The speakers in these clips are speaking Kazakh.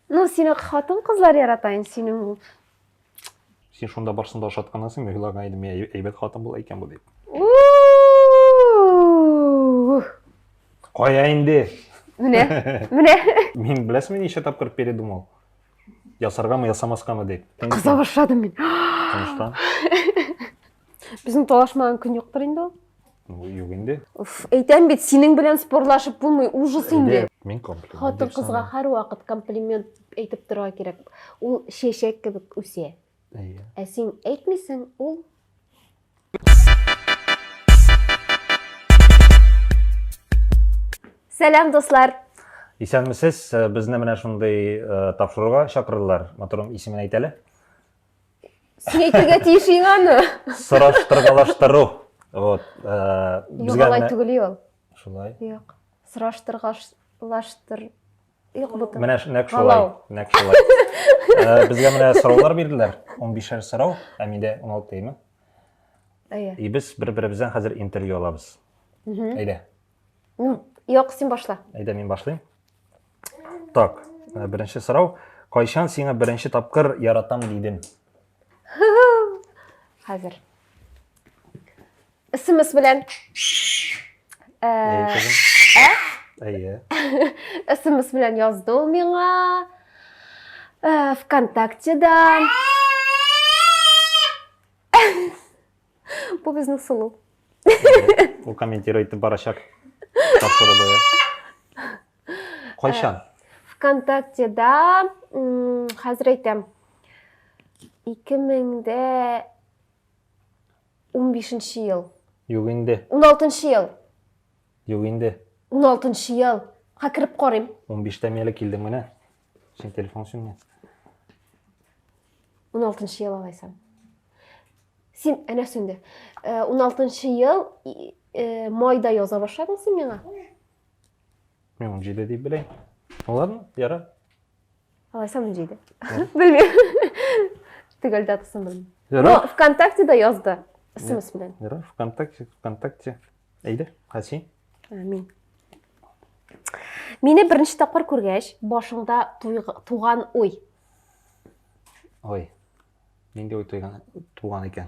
Ну, сені қатын қызлар яратайын, сенің. Сен шонда барсында ошатқанасың, мен ойлаған едім, мен әйбет қатын бола екен бұл деп. Қояйын де. Міне. Мен білесің мен неше тапқыр бередім ол. Ясарға ма, ясамасқа ма деп. Қыза башладым мен. Сондықтан. Біздің толашмаған күн жоқтыр енді ол. Yok енді. Әйтем бет, сенің білен спорлашып болмай, ужас енді. Мен комплимент. Хатын қызға һәр вақыт комплимент әйтеп торга керек. Ул шешек кебек үсә. Ә син әйтмисең, ул Сәлам достар. Исәнмесез, безне менә шундый тапшыруга чакырдылар. Моторым исемен әйтәле. Син әйтергә тиешең аны. Сораштыргалаштыру. Вот. Югалай түгел ул. Шулай. Юк. Сораштыргалаштыр. Юк бу. Менә нәк шулай. Нәк шулай. Безгә менә сораулар бирделәр. 15 сорау, ә миндә 16 тейме. Әйе. И без бер-беребездән хәзер интервью алабыз. Әйдә. Юк, син башла. Әйдә, мин башлыйм. Так, беренче сорау. Кайчан сиңа беренче тапкыр яратам дидем? Хәзер. Исемес белән. Әйе. СМС белән язды ул миңа. ВКонтактеда. Бу безнең сылу. Ул комментировать итеп барачак. Тапшыру буе. Кайчан? ВКонтактеда хәзер әйтәм. 2015 ел. Юк инде. 16 ел. Юк инде. 16 ел. Ха кирип карыйм. 15-тә мәле килдем менә. Син телефон сүнме? 16 ел алайсың. Син әнә сүнде. 16 ел майда яза башладың син миңа. Мен 17 дип беләм. Ладно, яра. Алайсам җиде. Белмим. Төгәл датасын белмим. Яра. ВКонтактеда язды. СМС белән. Яра, ВКонтакте. Әйдә, хәсин. Мин. Мине беренче тапкыр күргәч, башыңда туган уй. Ой. Миндә ой туган икән.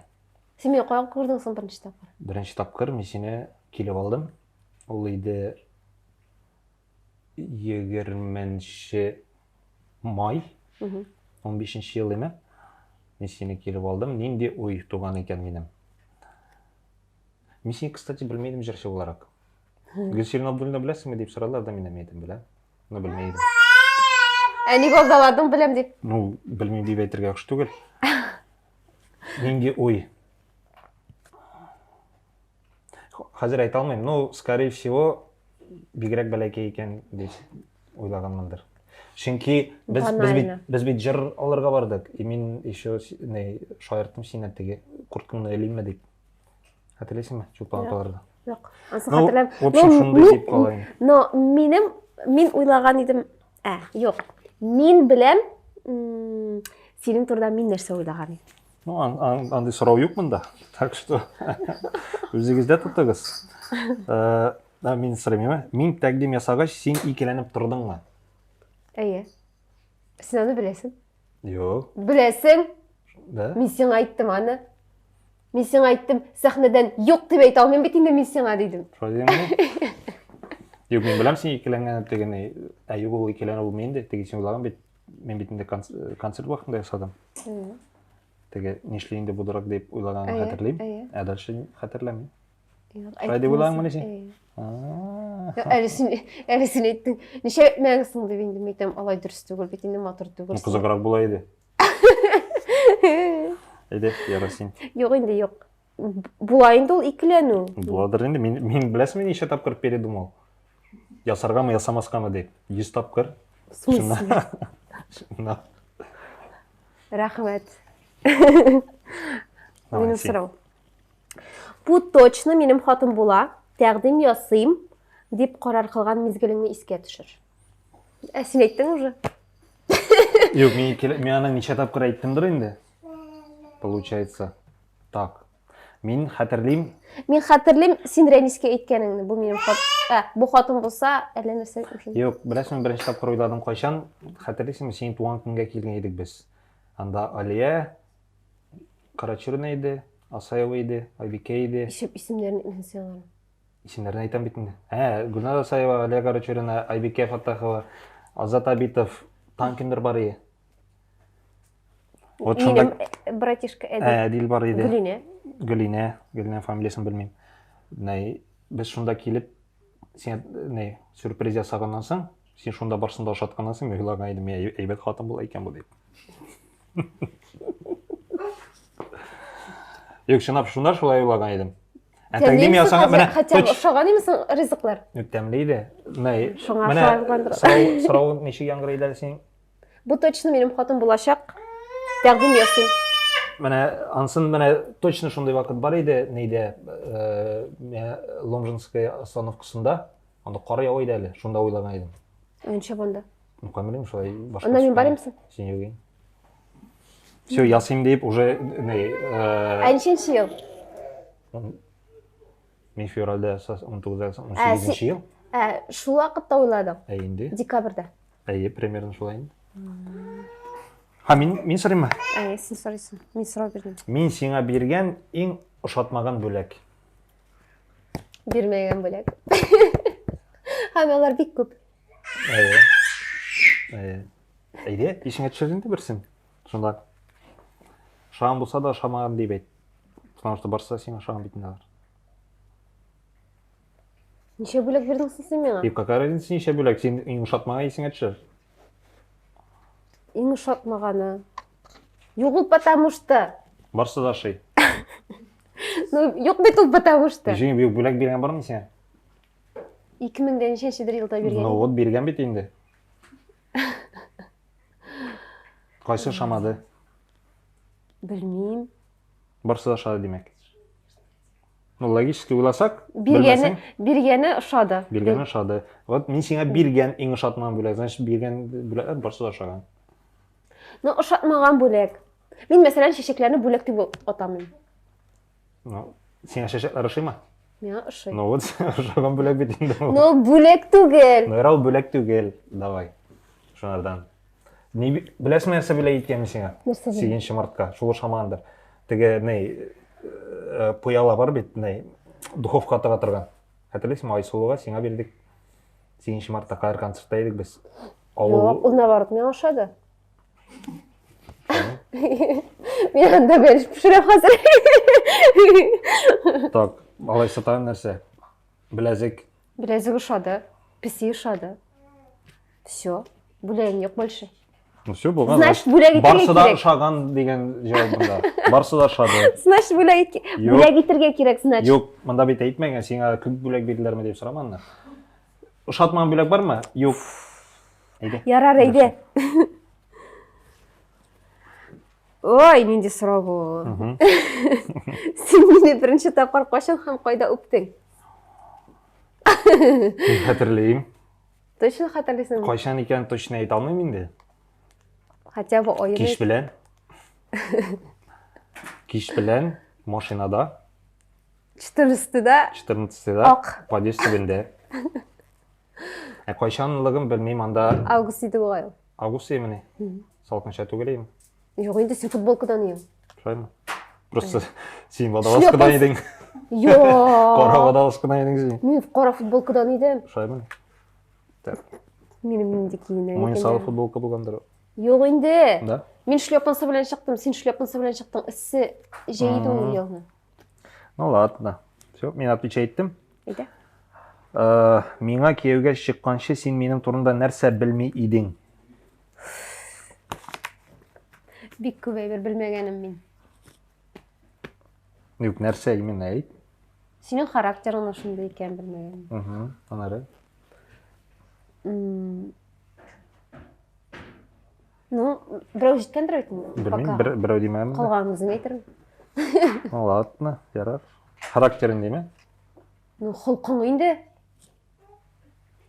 Син мине каян күрдең соң беренче тапкыр? Беренче тапкыр мин сине килеп алдым. Ул иде 20 май 15 ел эме. Мин сине килеп алдым. Нинди уй туган икән минем. Мин сине, кстати, белмәйдем җырчы буларак. Гөлсем Абдуллина беләсеңме дип сорадылар да, мин әйтәм беләм. Ну белмәйдем. Ник алдаладың беләм дип. Ну, белмим дип әйтергә яхшы түгел. Нинди уй. Хәзер әйтә алмыйм. Ну, скорее всего, бигрәк бәләкәй икән дип уйлаганмындыр. Чөнки без бит җыр алырга бардык. И мин еще шаярттым сине теге курткаңны элимме дип. Хәтерләсеңме? Чулпанларда. Юк. Ансы хәтерләм. Шундай дип калайм. Но мин уйлаган идем. Юк. Мин беләм, синең турыда мин нәрсә уйлаган идем. Ну, андый сорау юк монда. Так что үзегездә тотыгыз. Мин сорыйм. Мин тәкъдим ясагач, син икеләнеп тордыңмы? Әйе. Син аны беләсең? Юк. Беләсең? Да? Мин сиңа әйттем аны. Мин сиңа әйттем, сәхнәдән юк дип әйтә алмыйм бит инде мин сиңа дидем. Шулай димме? Юк, мин беләм син икеләнгән дигән, юк ул икеләнә ул миндә, теге син уйлаган бит. Мен бит инде концерт вакытында ясадым. Теге нишләйинде будырак дип уйлаганны хәтерлим. Дальше хәтерләмим. Шулай дип уйлаганмы син? Әле син әйттең. Ничә әйтмәгәнсең дип инде әйтәм, алай дөрес түгел бит инде матур түгел. Кызыграк була иде. Әйдә, яра син. Юк инде, юк. Була инде ул икеләнү. Буладыр инде. Мин беләсеңме ничә тапкыр передум ул? Ясаргамы, ясамаскамы дип. 100 тапкыр. Смысле? Рәхмәт. Минем сорау. Бу точно минем хатын була. Тәкъдим ясыйм дип карар кылган мизгелеңне искә төшер. Син әйттең уже? Юк, мин аны ничә тапкыр әйттемдер инде. Получается так. Мен хатırlayayım. Мен хатırlayым, сен Рәниске әйткәнеңне. Бу минем бу хатын булса, әллә нәрсә. Yok, білесің, бірінші тапқыр ойладым қойшан, хатırlайсың, сен туған күнге келген едік біз. Анда Алия, Карачурна еді, Асаева еді, Айбике еді. Исемдерін мен сыйларым. Исемдерін айтам битінде. Гүлнар Асаева, Алия Карачурина, Айбике Фаттахова, Азат Абитов, танкендер бар еді. Минем братишка Әділ бар еді. Гүлине. Гүлине фамилиясын білмеймін. Біз шунда келіп, сен сюрприз жасағаннан соң, сен шунда барсында ошатқаннан соң, мен ойлаған едім, әйбет хатын бұл екен бұл деп. Yok, şunlar şolay ойлаған едім. Әтәңдем ясаңа, міне, хотя бы ошаған емесің ризықлар. Өттәмлейді. Шоңа Міне, сұрау неше яңғырайды сен? Бұл точно менің хатын болашақ. Тәқдим ясым. Міне, ансын, міне, точно шундай вақыт бар еді, нейде, Ломжинская остановкасында, онда қарай ойды әлі, шунда ойлаған едім. Önce бонда. Мұқан білем, шолай башқа. Онда мен бар емсің? Сен еуген. Все, ясым deyip, уже, Әншенші ел? Мен февральда 18 ел. Шул вақытта ойладым. Әйінде. Декабрда. Примерно шолай енді. Мен сұрайым ма? Сен сұрайсың. Мен сұрау бердім. Мен сеңа берген ең ұшатмаған бөлек. Бермеген бөлек. Олар бек көп. Әйде, ешіңе түсірдіңді бірсін. Сонда, шағын болса да шамаған дейіп айт. Потому что барса сеңа шағын бейтін алар. Неше бөлек бердіңсің сен меңа? Какая разница неше бөлек? Сен ең ұшатмаған есіңе түсір. Ең ұшатмағаны. Yok потому что. Барса да шай. Yok бет ол потому что. Жеңе бөлек берген бар ма сен? 2000-ден шеншедір жылда берген. Ну, вот берген бет енді. Қайсы шамады? Білмеймін. Барса да шады демек. Ну, логически ойласақ, бергені ұшады. Бергені ұшады. Вот мен сеңа берген ең ұшатмаған бөлек. Значит, берген бөлек барса да ұшаған. Ну, ұшатмаған бөлек. Мен, мәселен, шешеклеріні бөлек деп отамын. Ну, сеңа шешеклер ұшай ма? Мен ұшай. Ну, вот ұшаған бөлек бетінде. Ну, бөлек түгел. Ну, ерал бөлек түгел. Давай. Шонардан. Білесің нәрсе біле еткенім сеңа? Нәрсе біле? 8 мартқа. Шулы шамандар. Теге, пұяла бар бет, духовка атыға тұрған. Хәтерлейсің, Айсулуға сеңа бердік. 8 мартта қайыр концертта едік біз. Жоқ, ол наоборот, мен ұшады. Мен анда беріш пішірем қазір. Так, алай сатайым нәрсе. Біләзік. Біләзік ұшады, піси ұшады. Все, бүлегім жоқ больше. Ну все, болған. Значит, бүлек етерге керек. Барсы да ұшаған деген жауабында. Барсы да ұшады. Значит, бүлек етерге керек, значит. Yok, мында бет айтмайын, сеңа күн бүлек берділер ме деп сұраманна. Ұшатмаған бүлек бар ма? Yok. Ярар, әйде. Ой, менде сұрау бұл. Сен мені бірінші тапқыр қошын қам қойда өптің. Хәтерлейім. Точно хатırlайсың? Қойшан екен точно айта алмаймын енді. Хотя бы ойын. Киш білән, машинада. 14-да. 14-да. Подестібінде. Қойшанлығын білмеймін анда. Август еді ғой. Август еміне. Салқын шату келеймін. Жоқ, енді сен футболкадан ең. Шайма. Просто сен водолазкадан едің. Жоқ. Қора водолазкадан едің сен. Мен қора футболкадан едім. Шайма. Менің де кейін. Мойынсалы футболка болғандар. Жоқ енді. Да? Мен шлепанса білен шықтым, сен шлепанса білен шықтың. Ісі жейді ол елні. Ну ладно. Все, мен отвечайттым. Еді? Меңа кеуге шыққаншы сен менің турында нәрсе білмей едің. Бик көбей бір білмегенім мен. Yok, нәрсе емен әйт? Сенің характерің ұшында екен білмегенім. Анары? Ну, біреу жеткендір өйтін. Білмейм, біреу деймәмін. Қалғаныңызың айтырым. Ну ладно, ярар. Характерін дейме? Ну, құлқың енді.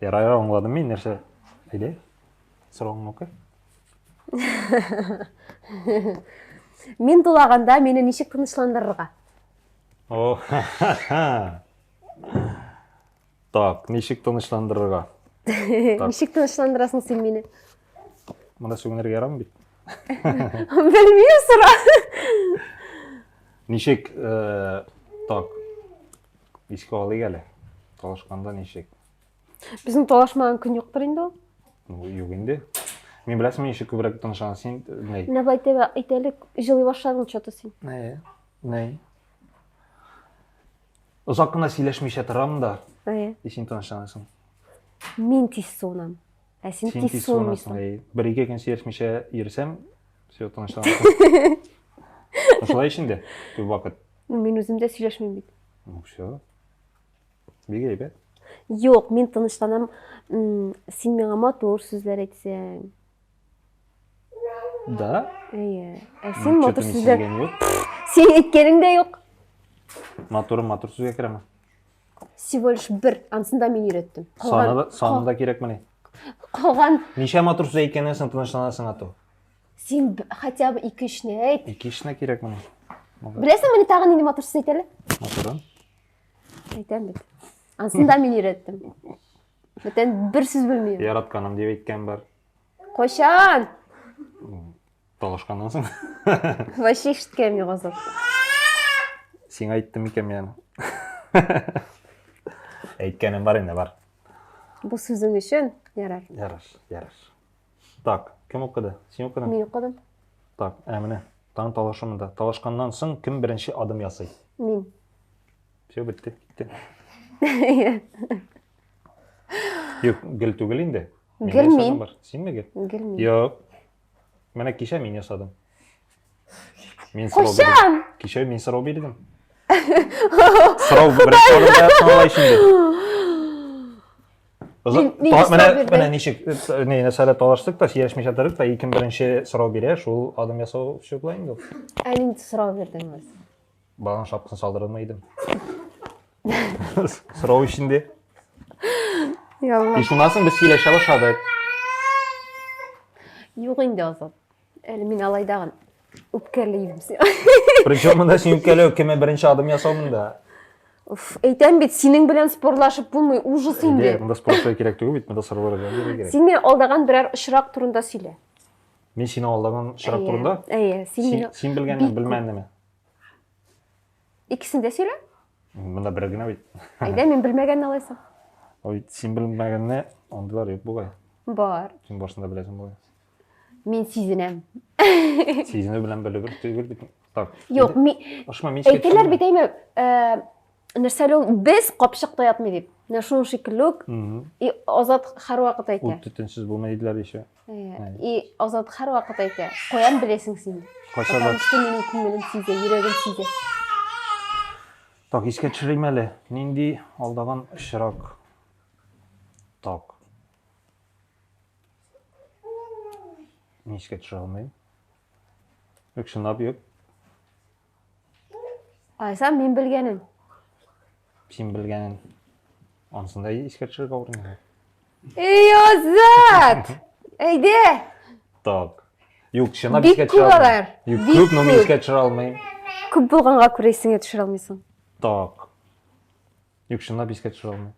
Ярайра оңладым мен нәрсе. Әйде? Сұрауың оқы? Мен тулағанда мені нешек тынышландырырға? О. Так, ничек тынычландырырга? Ничек тынычландырасың сен мені? Мына сөңнерге ярамын бит. Білмеймін сұра. Ничек, так, еске алайық әлі. Талашқанда ничек? Біздің толашмаған күн жоқтыр енді ол. Yok енді. Мен білесің, мен ничек көбірек тынышланған сен, не? Ne айтелік, жылы башладың что-то сен. Не? Ұзақ қана сөйлешмейше тұрамын да, Ая. сен тынышланасың. Мен тез суынам. Сен тез суынмайсың. Бір-екі күн сөйлешмейше ерсем, все тынышланасың. Осылай ішінде, көп уақыт. Мен өзімде сөйлешмеймін бейді. Ну, все. Бегей бе? Жоқ, мен тыныштанам, сен меңа матур сөздер айтсаң. Да? Ая. Сен матур сөздер... Yok. Сен еткенің де жоқ. Матур сөзге керемін. Всего лишь бір, анысында мен үйреттім. Санында керек міне. Қалған... Неше матур сөз екенесің тыныштанасың ату? Сен хотя бы 2-3 айт. 2-3 керек міне. Білесің, мені тағы нені матур сөз айтелі? Матурын? Айтам бет. Анысында мен үйреттім. Бөтен бір сөз білмеймін. Яратканым деп айтқан бар. Қошан! Талашқаннансың. Вообще ешткен мен қозып. Сен айттым екен мен. Айткенім бар енді бар. Бұл сөзің үшін ярар. Ярар. Так, кім оқыды? Сен оқыдың? Мен оқыдым. Так, әміне. Таң талашымында. Талашқаннан соң кім бірінші адым ясай? Мен. Все, бітті. Yok, gel түгел енді. Гел мен. Сен ме гел? Гел мен. Yok. Міне кеше мен ясадым. Қошан! Кеше мен сұрау бердім. Сұрау бірінші адымда қалай ішінде. Міне нешік, сәлі талаштық та, сиешмеш атырық та, екін бірінші сұрау береш, ол адам ясау все бұлайын деп. Әліңді сұрау бердің өз. Балан шапқын салдырылмайдым. Сұрау ішінде. Ишунасың біз сөйлеше башладық. Жоқ енді азат. Әлі мен алайдаған өпкерлеймін сен. Причем мұнда сен өпкерлеу, кеме бірінші адым ясаумын да. Айтам бет, сенің білен спорлашып болмай, ужас енді. Мұнда спортлай керек түгі бет, мұнда сұралар керек. Сен мен алдаған бірер ұшырақ турында сөйле. Мен сені алдаған ұшырақ турында? Сен білгеннен білмәнді ме? Ikisinde söyle. Bunda bir güne bit. Ayda men bilmegen alaysan. Oy, sen bilmegenne ondalar yok bu gay. Бар. Sen başında bilesin bu gay. Мен сезінем. Сезіні білен білі бір түгел бит. Так. Yok, әйтелер бит әйме, нәрсәлі ол біз қапшық таятмай деп. Нашун шикілік, и Азат har вақыт әйте. Ол түтінсіз болмай еділер еші. И Азат har вақыт әйте. Қоян білесің сен. Потому что менің көңілім сезе, жүрегім сезе. Так, еске түсірейм әлі. Нендей алдаған ұшырақ. Так. Мен еске түсіре алмайым. Өкшінап yok. Aysan мен білгенін. Сен білгенін. Онысында еске түсіріп ауырын. Ей, Азат! Әйде! Так. Yok, шынап еске түсіре алмайым. Көп, но мен еске түсіре алмайым. Көп болғанға көресіңе түсіре алмайсың. Так. Yok, şundan bisiklet süralım.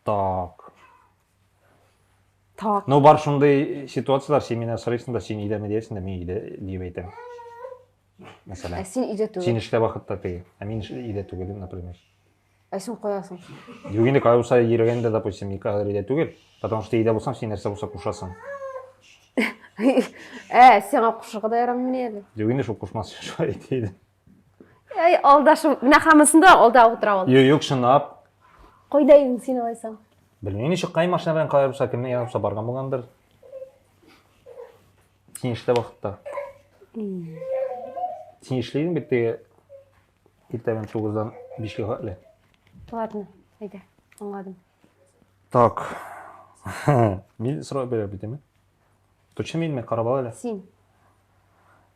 Так. Так. No var şunday situatsiyalar, sen meni so'raysың da, sen uyda deyapsan da, men uyda deb aytaman. Masalan. Sen uyda tugul. Sen ishda vaqtda tegi. Men uyda tugilim, например. Sen qo'yasan. Yo'q, endi qay bo'lsa yurganda, допустим, men hozir uyda tugil. Потому что uyda bo'lsam, sen narsa bo'lsa qo'shasan. Сен құшығы да ярамын мен әлі. Жоқ, енді шоқ қошмасы шо айтайды. Алдашым, мына қамысында алда отыра алды. Жоқ, шынап. Қойдайың сен алайсың. Білмеймін, еші қай машина білен қалай болса, кімнен янып барған болғандыр. Сен ішті вақытта. Сен ішлейдің беттегі ертемен 9-дан 5-ге қалай? Ладно, айда, аңладым. Так. Мен сұрау берер бітеме? Точно мен қарап ал әлі? Сен.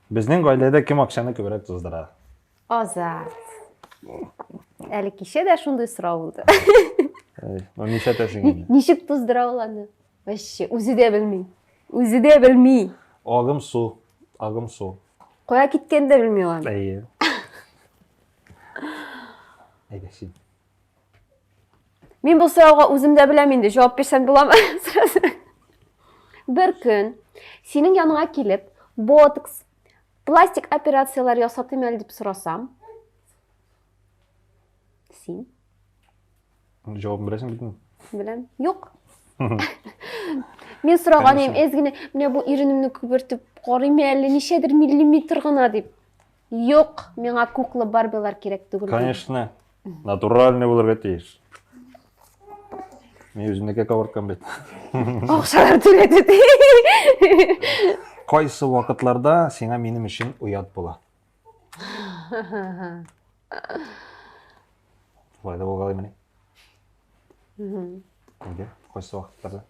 Біздің ғайлада кім ақшаны көбірек тұздыра? Азат. Әлі кеше де шындай сұрау болды. Неше тәсің енді? Нешік тұздыра оланы? Вообще, өзі де білмейм. Өзі де білмей. Agım su. Agım su. Қоя кеткенді де білмей оған. İyi. Haydi şimdi. Мен бұл сұрауға өзім де білемін де жауап берсем бола ма? Bir күн сенің яныңа келіп, ботокс, пластик операциялар жасатайын әлі деп сұрасам, сен Cevabını bilesin bildin mi? білем? Жоқ. Мен сұраған ем, ezgine, міне бұл ирінімні көбіртіп, қарайым әлі нешедір миллиметр ғана деп. Жоқ, меңа кукла барбилар керек түгіл. Конечно. Натуральный болырға тиіс. Мен өзімдеке қабыртқан бет. Ақшалар төледі де. Қайсы уақытларда сеңа менің үшін ұят бола? Солай да болғалы міне. Неге? Қайсы уақытларда?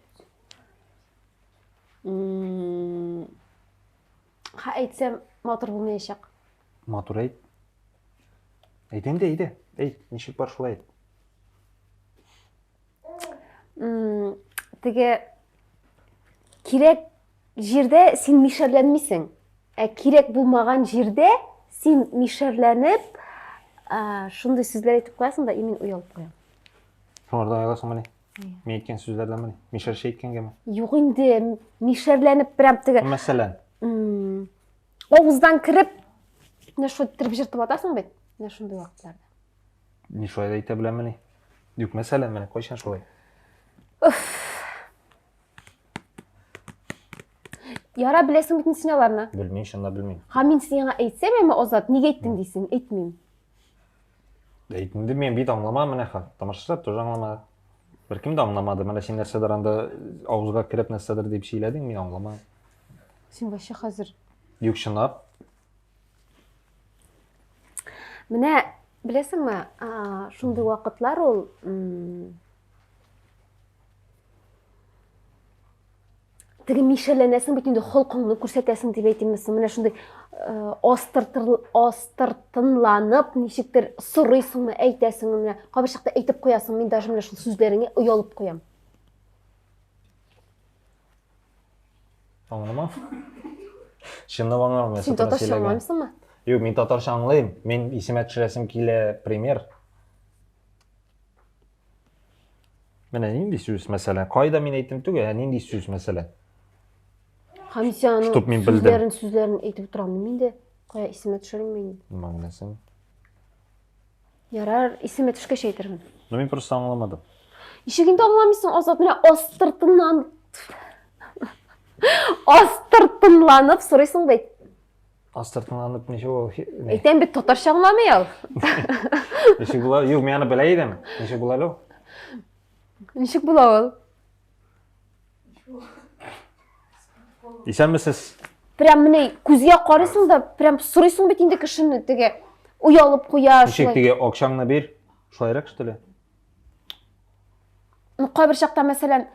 Ха айтсам, матур болмайшақ. Матур айт. Айтайын да, айда. Айт, нешік бар шулай айт. Теге керек жерде сен мишерленмейсің. Керек болмаған жерде сен мишерленіп, шындай сөздер айтып қоясың да, мен ұялып қоям. Сонардан айласың міне? Мен еткен сөздерден міне? Мишерше еткенге ме? Жоқ енді, мишерленіп прям теге... Мәселен? Оғыздан кіріп, нешо тіріп жыртып атасың бет? Нешондай уақытларда. Нешойда айта білем міне? Юк, мәселен міне, қойшан шолай. Яра білесің бетін синаларына? Білмейін, шында білмейін. Ха мен сенеға айтсам әмі озат, неге айттың дейсің? Айтмеймін. Айтынды мен бейт аңлама міне ха. Тамашашылар тоже аңламады. Бір кім де аңламады. Мәлі сен нәрседер анда ауызға кіріп нәрседер деп шейләдің, мен аңламадым. Сен башы қазір. Юк, шындап. Міне, білесің ма, шындай уақытлар ол... Теге мишерленесің бетінде холқыңны көрсетесің деп айтымысың. Міне шындай остыртынланып, нешіктер сұрайсың ма, әйтесің ма, қабір шақта айтып қоясың. Мен даже міне шыл сөздеріңе ұялып қоям. Аңламам. Шындап аңламам. Сен татарша аңламайсың ма? Yok, мен татарша аңлайым. Мен есіме түсіресім келе пример. Міне нендей сөз мәселен? Қайда мен айтым түге, нендей сөз мәселен? Хамисияның Чтоб мен білдім. сөздерін айтып тұрамын. Мен де қоя есіме түсірем мен. Маңнасың. Ярар, есіме түшкеш айтырмын. Но мен просто аңламадым. Ешегінде аңламайсың, азат міне остыртынланып сұрайсың бет. Астыртынланып неше ол? Айтайын бет татарша аңламай ал. Неше бұла? Yok, мен аны білай едім. Неше бұла ло? Нешік бұла ол? Исән місіз? Прям міне көзге қарайсың да, прям сұрайсың бет енді кішіні теге ұялып қоя. Нешек теге оқшаңны бер. Шулайрақ что ли? Қой бір шақта мәселен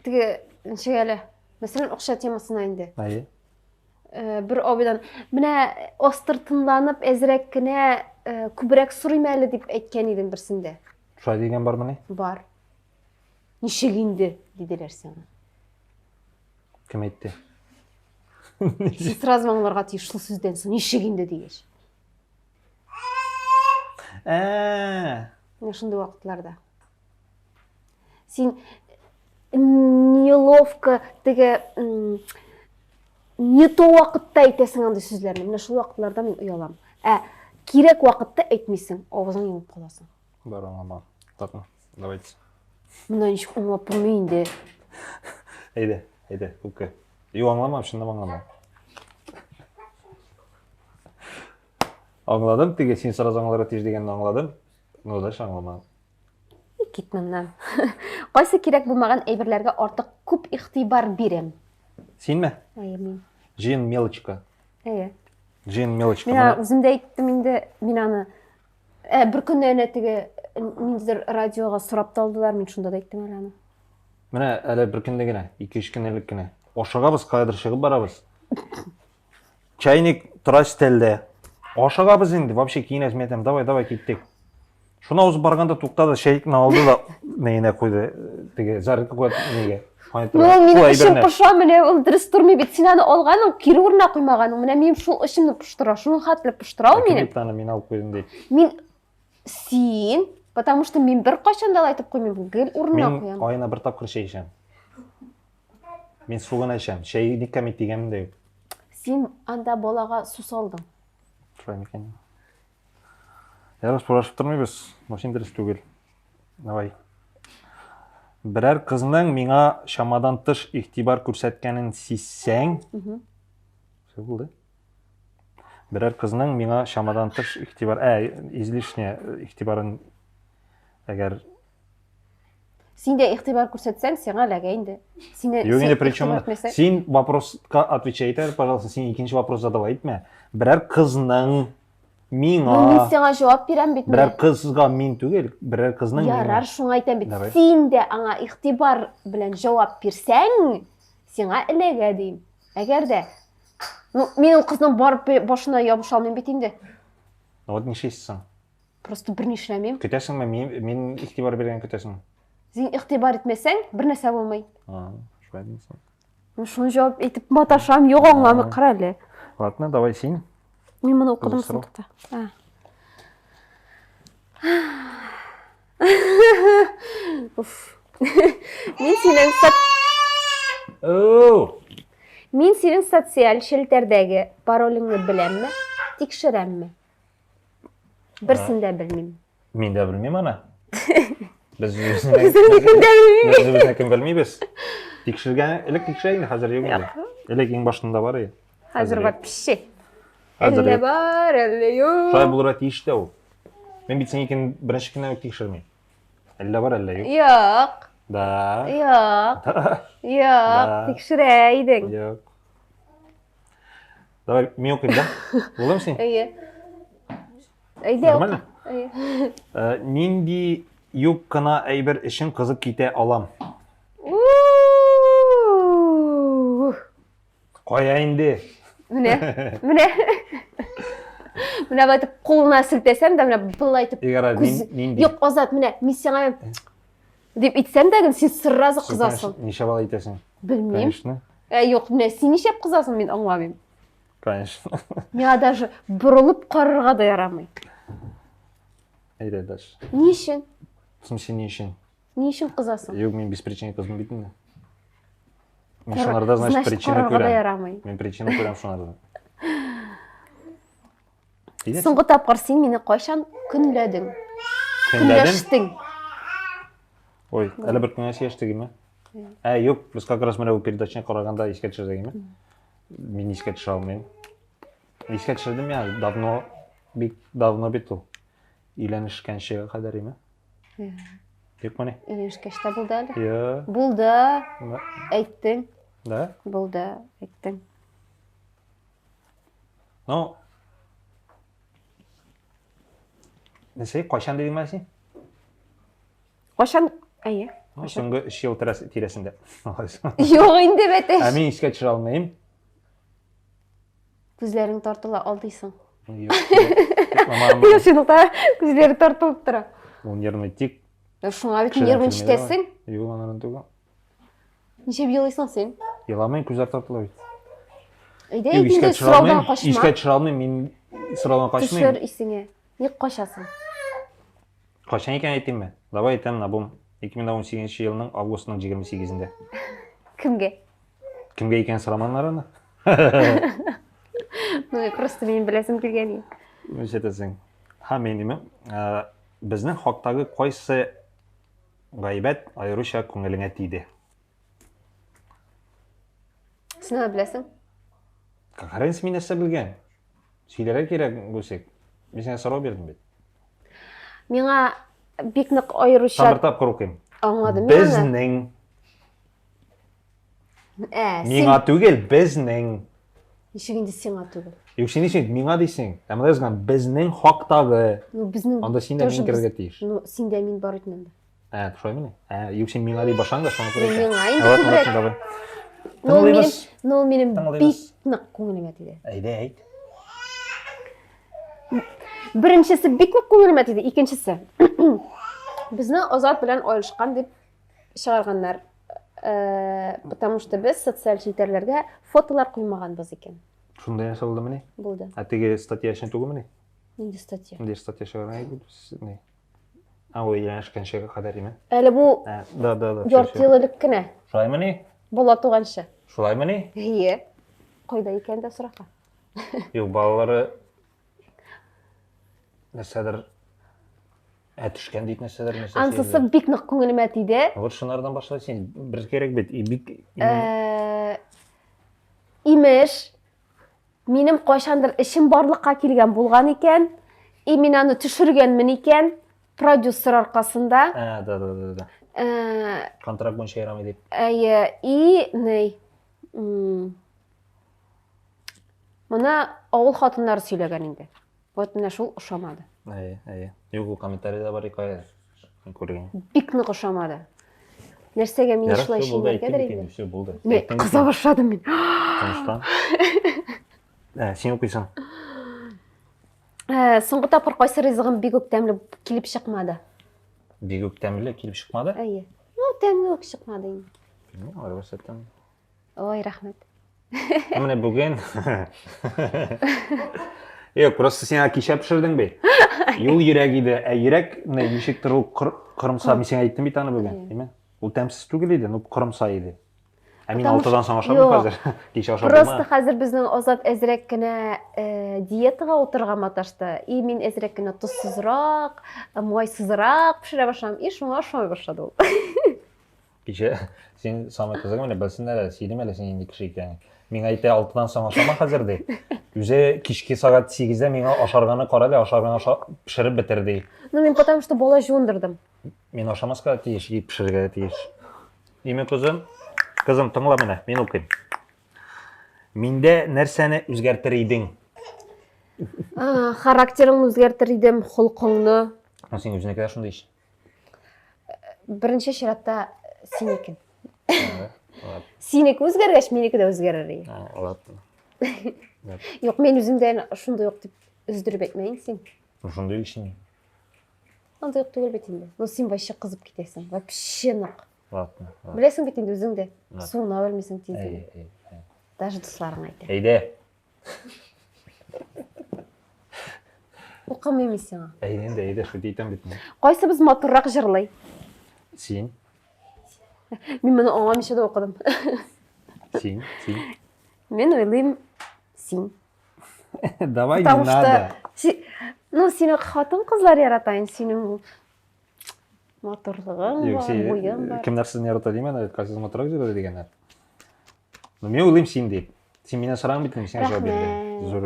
теге нешек әлі мәселен оқша темасына енді. Айы? Бір обидан міне остыртынланып әзірек кіне көбірек сұрайм әлі деп әйткен едің бірсінде. Шулай деген бар міне? Бар. Нешегінде деделер сені. Кім айтты? Сен сразу маңларға тиіш шыл сөзден соң нешегінде дегеш. Нешінде уақытларда. Сен неловко теге не то уақытта айтасың андай сөздерін. Міне шыл уақытларда мен ұялам. Керек уақытта айтмайсың, ауызың еміп қаласың. Бар аңлама. Ладно, давайте. Мына нешік аңлап білмейін де. Eyde, Kukke. Yok anlamam, şundan anlamam. Anladım, tege sen сразу аңларға тез дегенді аңладым. Но да аңламадым. Кетмемнен. Қайсы керек болмаған әйберлерге артық көп иғтибар берем. Сен ме? Мен. Жиын мелочка. Жиын мелочка. Мен өзімде айттым енді, мен аны бір күн әне теге мендер радиоға сұрап талдылар, мен шында да айттым әлі аны. Міне әлі бір күнде гіне, 2-3 күнелік гіне. Ошағабыз, қайдыр шығып барабыз. Чайник тұраш тәлді. Ошағабыз енді, вообще кейін әзметем, давай кеттек. Шуна өзі барғанда туқтады, шейкін алды да нейіне қойды, деге зарыққа қойды неге. Ну, мен ішім пұша, міне ол дұрыс тұрмай бет. Сен аны алғаның, кері орына қоймағаның. Міне мен шул ішімді пұштыра, шуның қатылы пұштыра ол менің. Мен алып қойдым дейді. Мен, сен, потому что мен бір қашанда айтып қоймын, бұл гел орнына қоямын. Мен айына бір тапқыр шей ішем. Мен суғын ішем, шей никам еттегемін де. Сен анда балаға су салдың. Шылай мекен. Ярас пұрашып тұрмай біз, машин дұрыс түгел. Давай. Бірәр қызының миңа шамадан тыш ихтибар көрсәткәнін сизсәң, все болды. Бірәр қызының миңа шамадан тыш ихтибар, излишне ихтибарын әгәр... Сен де ихтибар көрсәтсәң, сен әләгә инде. Yok yine причем, сен вопросқа отвечайтар, пожалуйста, сен екінші вопрос задавайтма. Бірәр қызның миңа... Мен сенға жауап берем бетіне. Бірәр қызға мен түгел, бірәр қызның миңа... Ярар, шуңа айтам бет. Сен де аңа ихтибар білән жауап берсәң, сенға әләгә дейм. Әгәр де, менің қызның барып башына ябыш алмайым бетінде. Вот не шестісің. Просто бір нешіләмейм. Көтесің ме? Мен ихтибар берген көтесің. Сен ихтибар етмесәң, бір нәрсе болмай. Шулай дейсің. Шуны жауап етіп маташам, жоқ аңамы қыр әлі. Ладно, давай сен. Мен мұны оқыдым сыныпта. Мен сенің социаль шелтердегі пароліңді білемі, текшіремі? Бірсін де білмеймін. Мен де білмеймін, ана. Біз өзіне кім білмейбіз. Текшірген, әлік текшірейін, қазір ең өлі. Әлік ең башында бар ей. Қазір бар піші. Әлі бар, әлі yok. Шай бұл рәт ешті ол. Мен бітсен екен бірінші күнен өк текшірмей. Әлі бар, әлі yok. Yok. Да. Yok. Yok. Текшірейдің. Yok. Давай, мен оқайым да. Olur mu sen? İyi. Öyle Нормально? Нинди юбканы әйбір ішін қызып кете алам. Қояйын де. Mine. Mine böyle koluna sürtesem de mine bılaytıp yok Azat mine misyona deyip itsem de sen sırrazı kızasın. Neşe bala itesin? Bilmeyim. Конечно. Yok mine sen neşe kızasın men anlamayım. Конечно. Mine даже burulup qarırğa da yaramay. Ayda даже. Ne için? В смысле не için? Ne için kızasın? Yok men без причины kızım bittin de. Men şunlarda значит причина qarırğa da көрем. yaramay. Men причина көрем şunlarda. Соңғы тапқыр сен мені қойшан күнледің. Күнлештің. Ой, әлі бір күн әсештігі ме? Yok, біз как раз міне бұл передачаны қарағанда еске түсірдегі ме? Мен еске түсіре алмайым. Еске түсірдім я, давно бет ол. Үйленішкен шеге қадар еме? Yok mu ne? Үйленішкеште болды әлі? Yok. Болды, айттың. Да? Болды, айттың. No. Nese, қашан деген ме сен? Қашан? Әйе. Соңғы 3 жыл тиресінде. Жоқ енді бәтеш. Мен еске түсіре алмайым. Күзлерің тартыла алдыйсың. Yok. Шынықта күзлері тартылып тұра. Ол нервный тик. Шыңа бетін нервін іштесің? Yok, анарын түгі. Неше елайсың сен? Еламайын, күздер тартыла бейт. Үйде етінде сұраудан қашма. Еске түсіре алмайым, мен сұраудан қашмайым. Түсір ісіңе. Не қашасың? Қашан екен айтайын мен? Давай айтайын, набым. 2018 жылының августының 28-інде. Кімге? Кімге екен сұраман араны? Просто мен білесім келгені. Өшетесің. Мен деймін, біздің хақтағы қойсы ғайбәт айыруша көңіліңе тиді. Сен оны білесің? Қарайынсы мен әсі білген. Сөйлері керек көсек. Мен сен сұрау бердім бет. Меңа бекнік айыруша... Тамыртап құрықайым. Аңладым. Бізнің. Меңа түгел, бізнің. Ешігінде сен атуғыл. Сен дейсің, меңа дейсің. Әмді жазған, бізнің хақтағы. Онда сен де мен керге тейіш. Сен де мен бар өтін онда. Тұшай мені? Сен меңа дей башаңда, соны көрейді. Меңа енді көбірек. Ол менің бекнік көңіліме тейді. Әйде, әйт. Birinchisi bik нык көңіліме тиді, ikkinchisi. Bizni Ozod bilan oylashgan deb chiqarganlar. Потому что biz sotsial shelterlarga fotolar qo'ymaganmiz ekan. Shunday yashaldi meni? Bo'ldi. Atigi statiyasini tugumini? Nega statiya? Bunday statiya chiqargan ne? O yaşkan şeye kadar mı? Hali bu Da. 4 yillikkina. Şulay mı ne? Bola tug'ancha. Şulay mı ne? Iye. Qo'yda ekan da so'raqa. Yok balaları nesedir düşken deyip nesedir Ansisi bik нык көңіліме тиді. Olur şunlardan başlayın. Bir gerek bit. Bik Имеш menim qachondir ishim borliqqa kelgan bo'lgan ekan, men uni tushirganman ekan, prodyuser orqasida. Da. Kontrakt bo'yicha yaramay deb. Ne? Mana ovul xotinlari söylegan edi. Вот mana shu o'xshamadi. Yo'q, u kommentariyada bor hikoya. Ko'rgan. Bik нык o'xshamadi. Narsaga men ishlashim kerak edi. Bo'ldi. Men qiza boshladim men. Konuştan. Sen o'qiysan. So'nggi topqir qaysi rizqim bek o'ktamli kelib chiqmadi. Bek o'ktamli kelib chiqmadi? Ayy. O'ktamli chiqmadi endi. Bilmadim, arabasatdan. Voy, rahmat. Mana bugün Yok, просто sen akişe pişirdin be. Yol yüreğiydi. Yürek ne nişiktir o kırımsa mı sen ayttin bir tane bugün, değil mi? O temsiz tugiliydi, o kırımsaydı. Emin altıdan sonra aşağı mı hazır? Kişi aşağı Просто mı? hazır bizning Ozod ezrekkina diyetaga o'tirgan tashda. Men ezrekkina tuzsizroq, moysizroq pishira boshladim. Shunga o'xshamay boshladi u. Kişi sen Samet kızım öyle bilsinler, seydim öyle sen indi kişi ekan. Men aytay altıdan sonra aşağı mı hazırdı? Yüze kişki saat 8'de men aşargаны qaradı, aşargаны pişirip bitirdi. Ну men потому что bola jo'ndirdim. Men aşamaska tiyiş, pişirge tiyiş. Ими Kızım tыңla mene, men okuyayım. Mende nerseni o'zgartir eding? Xarakteringni o'zgartir edim, xulqingni. Sen o'zingga shunday ish. Birinchi shiratda seniki. Seniki o'zgargach, meniki de o'zgarar edi. Yo'q, men o'zimdan shunday yo'q deb o'zdirib aytmang sen. Shunday ishing. Unday yo'q tugul bitingda. No sen voy qizib ketasan. Вообще aniq. Ладно. Bilasan bitingda o'zingda. Suvni olmaysan tezda. Даже do'stlaring aytadi. Eyde. O'qimaysan. Eyde shu deytan bitmi. Qaysi biz motorroq jirlay? Sen. Men buni o'ngamishida o'qidim. Sen. Men o'ylayman sen. Давай не Потому надо. что ну seni xotin qizlar yaratayin, sening motorlig'ing bor, bo'ying bor. Kimlar sizni yaratadi deyman, qaysiz motorroq jiradi deganlar. Men o'ylayman sen deb. Sen mendan so'rang bitim, sen javob berding. Zo'r.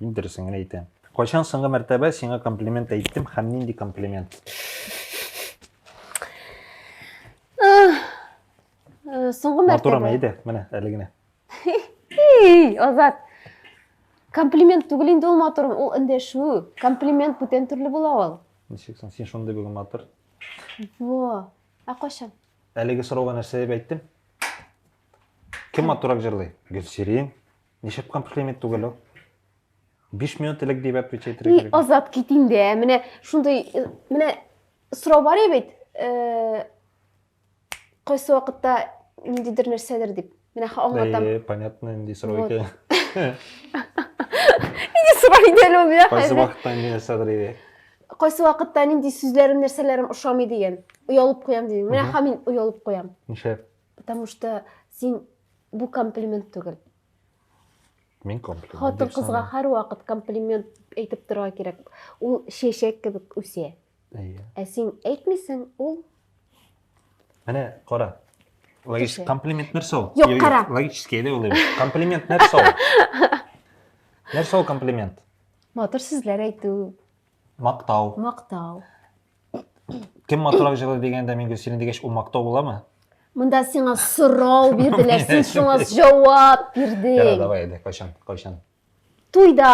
Interestingini aytaman. Qachon so'nggi martaba senga kompliment aytdim, ham nindi kompliment? So'nggi martaba. Motorim edi, mana haligina. Ozod. Kompliment tugul endi u motorim, u indashuv. Kompliment butun turli bo'la ol. Nechiksan, sen shunday bo'lgan motor. Vo. Qachon? Haligi so'rovga narsa deb aytdim. Kim motorroq jirlaydi? Gulshirin. Nechap kompliment tugul o? 5 minut tilak deb отвечать kerak. Ozod ketingda, mana shunday, mana so'rov bor edi. Qaysi vaqtda nimadir narsadir deb. Mena anlatam. Понятно, endi so'rov ekan. Nima so'rov edi? Qaysi vaqtda endi narsadir edi. Qaysi vaqtda endi so'zlarim, narsalarim o'xshamaydi degan. Uyalib qo'yam dedim. Mena ham men uyalib qo'yam. Nishab? Потому что sen bu kompliment tugul. Men kompliment. Xotin qizga har vaqt kompliment aytib turga kerak. U sheshak kabi o'sa. Sen aytmaysan, u mana qara. Logik kompliment narsa u. Yo'q, qara. Logический edi o'ylayman. Kompliment narsa u. Narsa u kompliment. motor so'zlar aytuv, Maqtov. maqtov. Kim motorroq jirlaydi deganda menga sen degash u maqtov bo'ladimi? Bunda senga so'rov berdilar, sen shunga javob berding. Yara, davay edi. Qachon? To'yda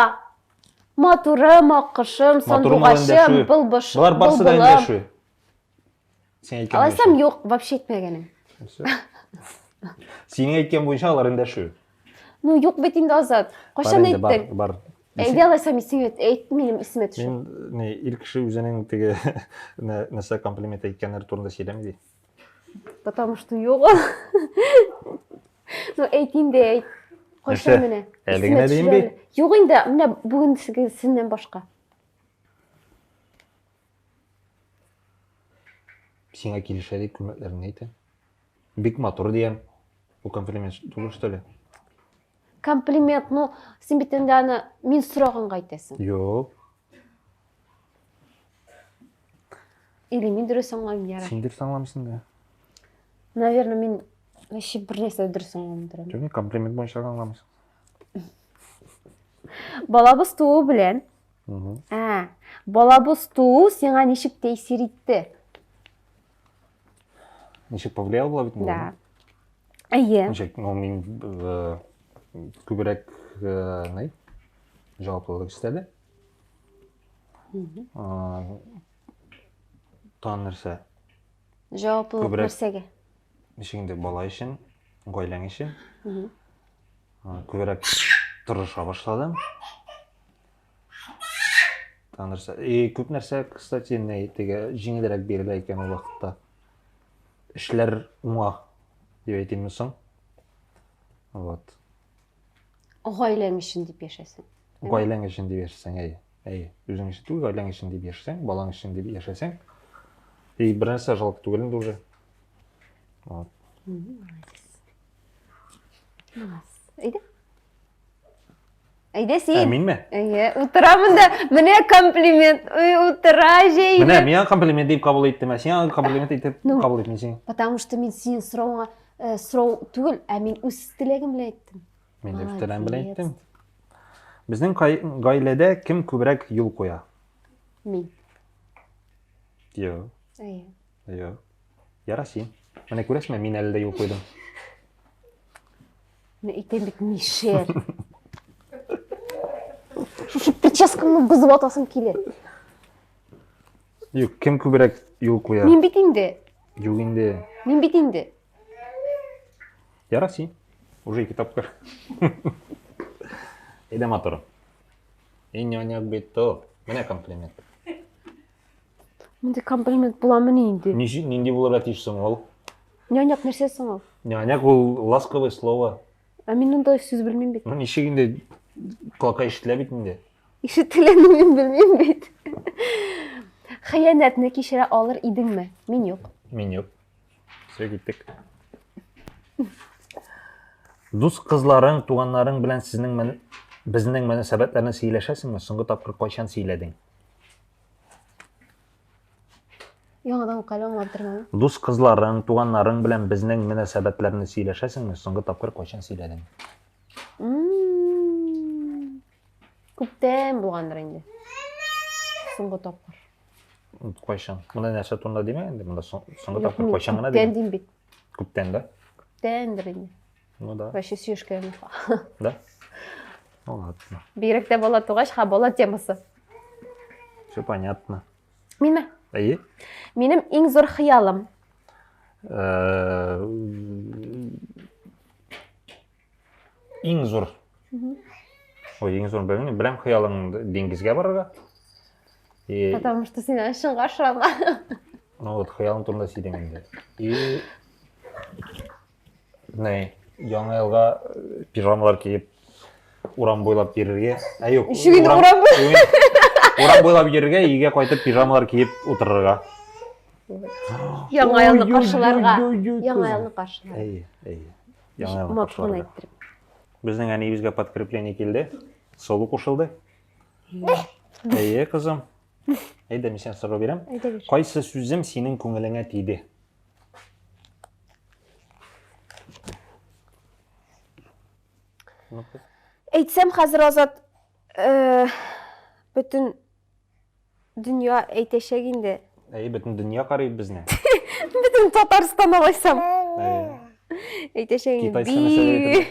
motorim, oqishim, sanduqashim, bilbishim. Bular barsa da endi shu. Sen aytgan. Alasam yo'q, вообще aytmaganim. Sening aytgan bo'yicha ular endi shu. Ну yo'q betingda Ozod. Qachon aytding? Bar. Әйде алайсам исіңе әйт менің исіме түші. Мен не ил киши үзенең теге нәрсә комплимент әйткәннәр турында сөйләми ди. Потому что yok. Ну әйтейін де әйт. Қойса Нәрсе? мені. Әлі исіме генә дейін түшірәлі. бе? Yok енді міне бүгін сенен башқа. Сиңа килешә дип күрмәкләрен әйтә. Бик матур дигән. Бу комплимент түгел что ли? Комплимент, ну сен бит енді аны мен сұрағанға айтасың. Юк. Или мен дұрыс аңлаймын яра. Син дип аңламыйсың да. Наверное, мен вообще бір нәрсе дұрыс аңламдырам. Жоқ, комплимент бойынша аңламыйсың. Балабыз туу білен. Мгм. Балабыз туу сеңа нешік тәйсир етті? Ничек повлиял була бит бу? Да. Әйе. Ничек, ну мин күбрәк не? Җаваплылык истәде. Тан нәрсә? Жауаплылық Күбірек. нәрсеге? Ничек инде бала өчен, гаиләң өчен. Күбрәк тырыша башладым. Тан нәрсә? Күп нәрсә, кстати, не теге җиңелрәк бирелә икән ул вакытта. Эшләр уңа дип әйтимме соң? Вот. Гаиләң өчен дип яшәсең. Гаиләң өчен дип яшәсәң, әйе. Үзең өчен түгел, гаиләң өчен дип яшәсәң, балаң өчен дип яшәсәң. И бер нәрсә жалко түгел инде уже. Вот. Әйде. Әйде сен. Минме? Әйе, утырамын да, менә комплимент. Утыра җәйне. Менә миңа комплимент дип кабул иттем, сиңа комплимент итеп кабул итмисең. Потому что мен синең сорауыңа сорау түгел, мен үз теләгем белән әйттем. Мен дә теләм белән әйттем. Безнең гаиләдә кем күбрәк юл куя? Мин. Юк. Әйе. Юк. Яра син. Менә күрәсезме, мин әле дә юл куйдым. Мен әйтәм бит Мишель. Шушы прическамны бозып атасым килә. Юк, кем күбрәк юл куя? Мин бит инде. Юк инде. Мин бит инде. Яра син. Уже 2 тапкыр. Әйдә матур. Няняк бит то. Менә комплимент. Менде комплимент буламы инде. Нинди булырга тиешсең ул? Няняк нәрсә соң ул? Няняк ул ласковое слово. Мен ондай сүз белмим бит. Ну ничек инде колакка ишетелә бит инде. Ишетеләне мин белмим бит. Хыянәтне кичерә алыр идеңме? Мин юк. Мин юк. Все киттек. Дус кызларың, туганнарың белән безнең мөнәсәбәтләрне сөйләшәсеңме? Соңгы тапкыр кайчан сөйләдең? Яңадан калам аңлатырмамы? Дус кызларың, туганнарың белән безнең мөнәсәбәтләрне сөйләшәсеңме? Соңгы тапкыр кайчан сөйләдең? Күптән булгандыр инде. Соңгы тапкыр. Кайчан? Монда нәрсә турында димәгән инде, монда соңгы Юк, тапкыр мин кайчан гына күптән дигән. дим бит. Күптән да? Күптәндер инде. Ну да. Вообще сөйләшкән. Да? Ну ладно. Бигрәк тә бала тугач, бала темасы. Все понятно. Минме? Әйе? Минем иң зур хыялым. Иң зур. Ой, иң зур белмим. Беләм хыялың диңгезгә барырга. Потому что син шыңга ашырга. Ну вот хыялың турында сөйләм инде. И не, яңа елга пижамалар киеп урам буйлап йөрергә. Юк. Урам буйлап йөрергә, өйгә кайтып пижамалар киеп утырырга. Яңа елны каршыларга. Яңа елны каршыларга. Әйе. Яңа елны каршыларга. Безнең әниебезгә подкрепление килде. Солу кушылды. Әйе, кызым. Әйдә, мин сиңа сорау бирәм. Кайсы сүзем синең күңелеңә тиде? Әйтсәм хәзер Азат бөтен дөнья әйтәчәк инде. Әйе, бөтен дөнья карый безне. Бөтен Татарстан алайсам. Әйтәчәк инде.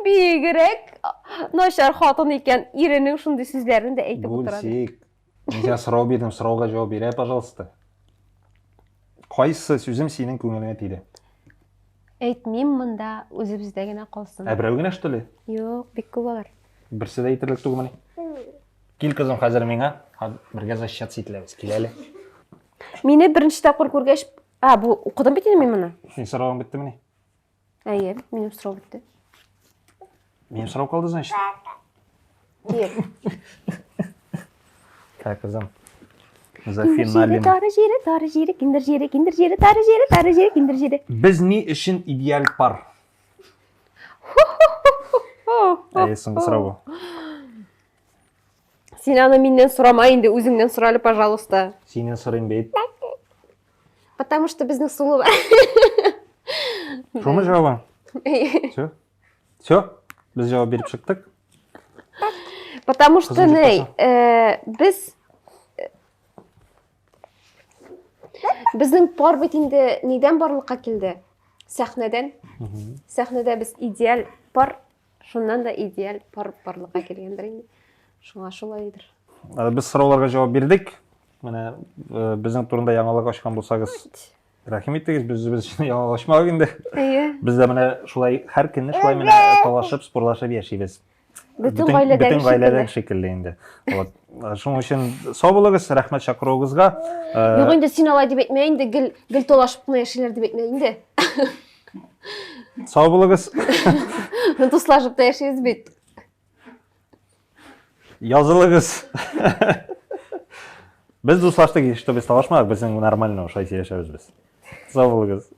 Бигрәк начар хатын икән, иренең шундый сүзләрен дә әйтеп утырады. Гүлсик. Мин сиңа сорау бирдем, сорауга җавап бирә, пожалуйста. Кайсы сүзем синең күңелеңә тиде? Әйтмим монда, үзебездә генә калсын. Берәү генә что ли? Юк, бик күп алар. Берсе дә әйтерлек түгелме? Кел кызым, хәзер миңа. Бергә защититься ителәбез. Кил әле. Мине беренче тапкыр күргәч, бу укыдым бит инде мин моны. Син сорауың биттеме ни? Әйе, минем сорау бетте. Минем сорау калды, значит. Диеп. Так, кызым. За Киндер җире, финалем. тары җире, киндер җире, тары җире, киндер җире. Без ни өчен идеаль пар? Әйе, соңгы сорау бу. Син аны миннән сорама инде, үзеңнән соралы, пожалуйста. Синен сорыйм бит. Потому что безнең сулу бар. Шуны җавабың? Все? Все? Без җавап биреп чыктык. Потому что Кызым, ней, без безнең пар бит инде нидән барлыкка килде? Сәхнәдән. Сәхнәдә без идеаль пар, шуннан да идеаль пар барлыкка килгәндер инде. Шуңа шулайдыр. Без сорауларга җавап бирдек. Менә безнең турында яңалык ачкан булсагыз, рәхим итегез, без үзебез өчен яңалык ачмагыз инде. Әйе. Без дә менә шулай һәр көнне шулай менә талашып, спорлашып яшибез. Бүтән гаиләдәге гаиләдәге шикелле инде. Вот. Шуның өчен сау булыгыз, рәхмәт чакыруыгызга. Юк инде син алай дип әйтмә инде, гел талашып кына яшиләр дип әйтмә инде. Сау булыгыз. Дуслашып та яшибез бит. Язылыгыз. Без дуслаштык, что без талашмадык, безнең нормально ошайтып яшәбез без. Сау булыгыз.